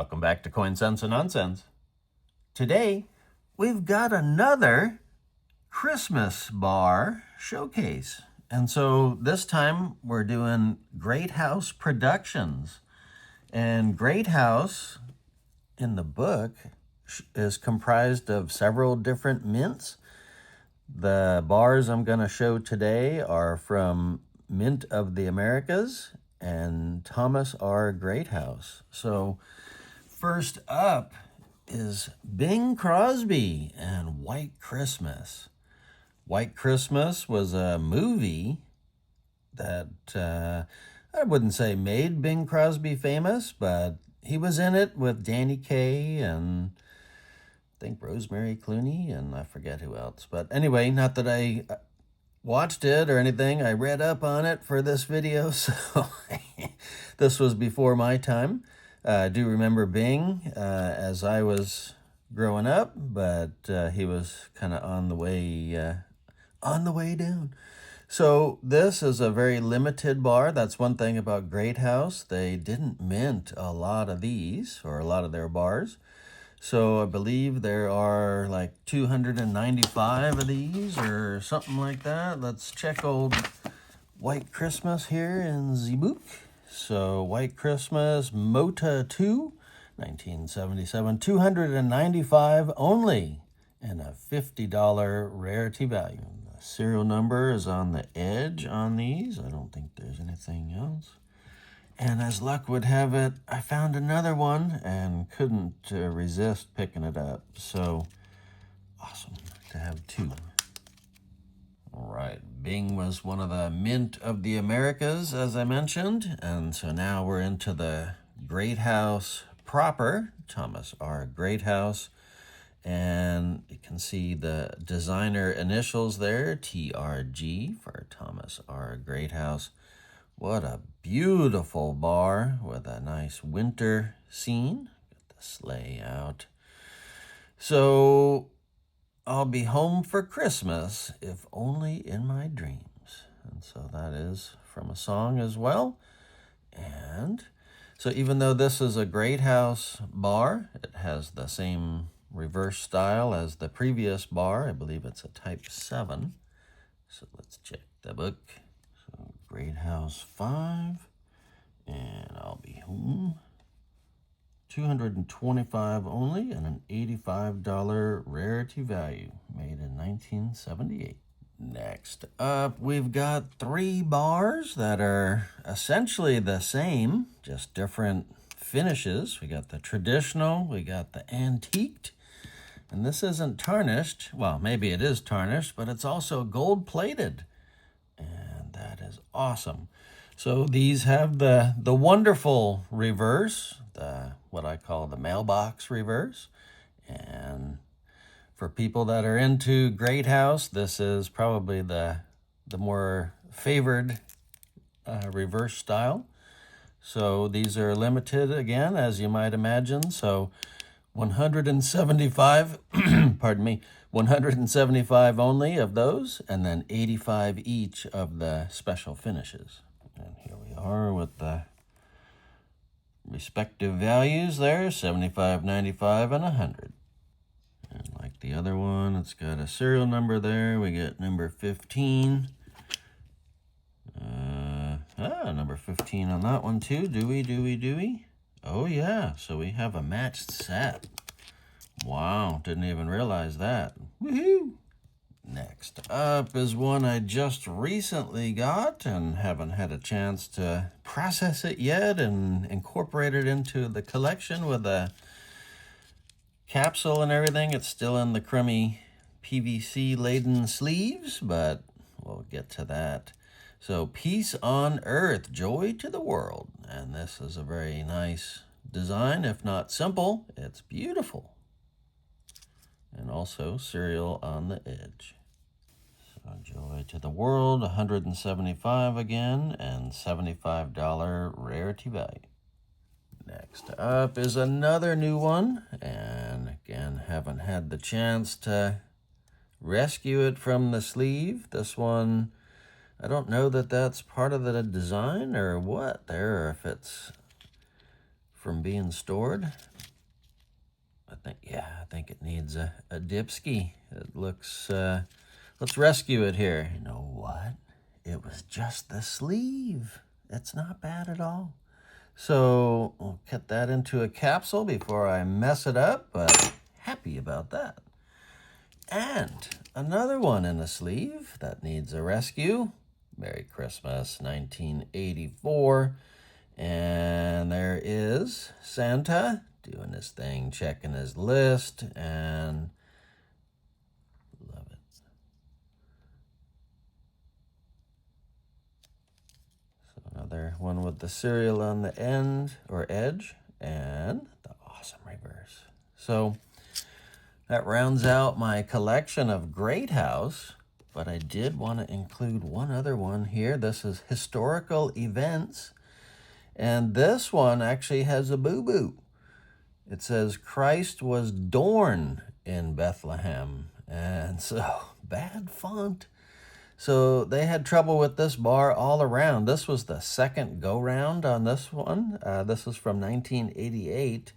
Welcome back to Coin Sense and Nonsense. Today, we've got another Christmas bar showcase. And so this time we're doing Greathouse Productions. And Greathouse in the book is comprised of several different mints. The bars I'm going to show today are from Mint of the Americas and Thomas R. Greathouse. So first up is Bing Crosby and White Christmas. White Christmas was a movie that I wouldn't say made Bing Crosby famous, but he was in it with Danny Kaye and I think Rosemary Clooney and I forget who else. But anyway, not that I watched it or anything. I read up on it for this video, so this was before my time. I do remember Bing as I was growing up, but he was kind of on the way down. So this is a very limited bar. That's one thing about Greathouse. They didn't mint a lot of these, or a lot of their bars. So I believe there are like 295 of these or something like that. Let's check old White Christmas here in the book. So White Christmas Mota 2, 1977, 295 only, and a $50 rarity value. The serial number is on the edge on these. I don't think there's anything else. And as luck would have it, I found another one and couldn't resist picking it up. So awesome to have two. All right, Bing was one of the Mint of the Americas, as I mentioned. And so now we're into the Greathouse proper, Thomas R. Greathouse. And you can see the designer initials there, TRG for Thomas R. Greathouse. What a beautiful bar with a nice winter scene. Get the sleigh out. So I'll be home for Christmas, if only in my dreams. And so that is from a song as well. And so even though this is a Greathouse bar, it has the same reverse style as the previous bar. I believe it's a Type 7. So let's check the book. So Greathouse 5, and I'll be home. 225 only, and an $85 rarity value, made in 1978. Next up, we've got 3 bars that are essentially the same, just different finishes. We got the traditional, we got the antiqued, and this isn't tarnished. Well, maybe it is tarnished, but it's also gold-plated. And that is awesome. So these have the wonderful reverse, what I call the mailbox reverse. And for people that are into Greathouse, this is probably the more favored reverse style. So these are limited again, as you might imagine. So 175, pardon me, 175 only of those, and then 85 each of the special finishes. And here we are with the respective values there, 75, 95, and 100. And like the other one, it's got a serial number there. We get number 15. Number 15 on that one too. Do we? Oh yeah, so we have a matched set. Wow, didn't even realize that. Woohoo! Next up is one I just recently got and haven't had a chance to process it yet and incorporate it into the collection with a capsule and everything. It's still in the crummy PVC-laden sleeves, but we'll get to that. So, Peace on Earth, Joy to the World. And this is a very nice design, if not simple. It's beautiful. And also cereal on the edge. So Joy to the World, 175 again, and $75 rarity value. Next up is another new one, and again, haven't had the chance to rescue it from the sleeve. This one, I don't know that that's part of the design or what there, or if it's from being stored. I think it needs a dipski. It looks, let's rescue it here. You know what? It was just the sleeve. It's not bad at all. So we'll cut that into a capsule before I mess it up, but happy about that. And another one in a sleeve that needs a rescue. Merry Christmas, 1984. And there is Santa doing his thing, checking his list, and love it. So another one with the cereal on the end or edge, and the awesome reverse. So that rounds out my collection of Greathouse, but I did want to include one other one here. This is historical events, and this one actually has a boo-boo. It says Christ was Dorn in Bethlehem, and so bad font. So they had trouble with this bar all around. This was the second go-round on this one. This is from 1988.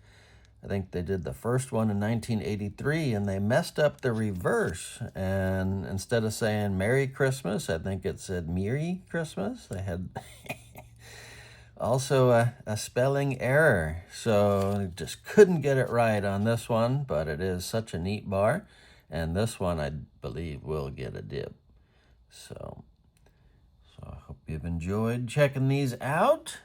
I think they did the first one in 1983, and they messed up the reverse. And instead of saying Merry Christmas, I think it said Merry Christmas. They had also a spelling error. So I just couldn't get it right on this one, but it is such a neat bar. And this one, I believe, will get a dip. So I hope you've enjoyed checking these out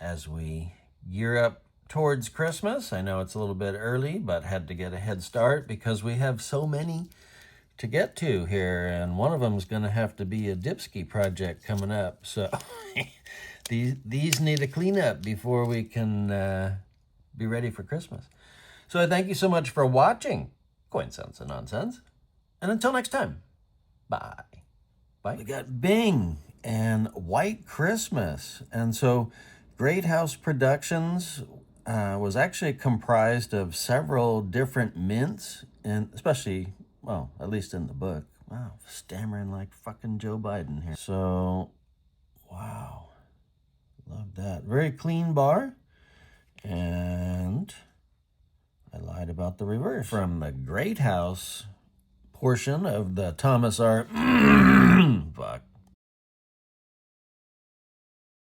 as we gear up towards Christmas. I know it's a little bit early, but had to get a head start because we have so many to get to here, and one of them is going to have to be a dipski project coming up. So these need a cleanup before we can be ready for Christmas. So I thank you so much for watching Coin Sense and Nonsense, and until next time, bye. Bye. We got Bing and White Christmas, and so Greathouse Productions was actually comprised of several different mints, and especially, well, at least in the book. Wow, stammering like fucking Joe Biden here. So, wow, love that. Very clean bar, and I lied about the reverse. From the Greathouse portion of the Thomas R.